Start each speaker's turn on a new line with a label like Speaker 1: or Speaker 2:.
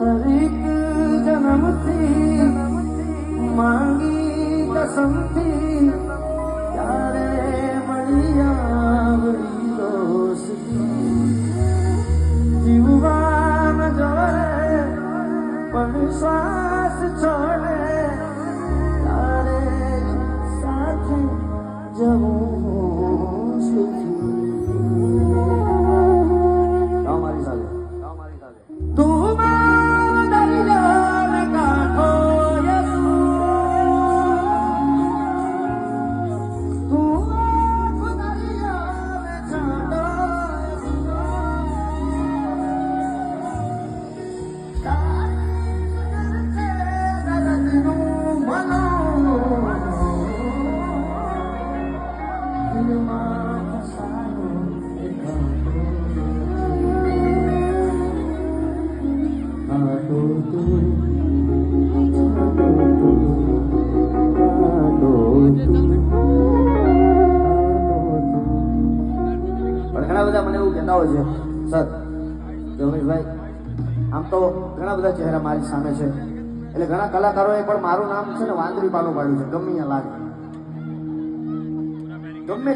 Speaker 1: एक जन्म थी मांगी कसम थी यारे बढ़िया बड़ी दोस्ती जीवा न जोड़े पण श्वास छोड़े यारे साथ जबूं सुखी हमारी साले तू ઘણા બધા મને એવું કહેતા હોય છે સર રમેશભાઈ આમ તો ઘણા બધા ચહેરા મારી સામે છે એટલે ઘણા કલાકારોએ પણ મારું નામ છે ને વાંદરી પાલું પાડ્યું છે ગમે ત્યાં લાગે ગમે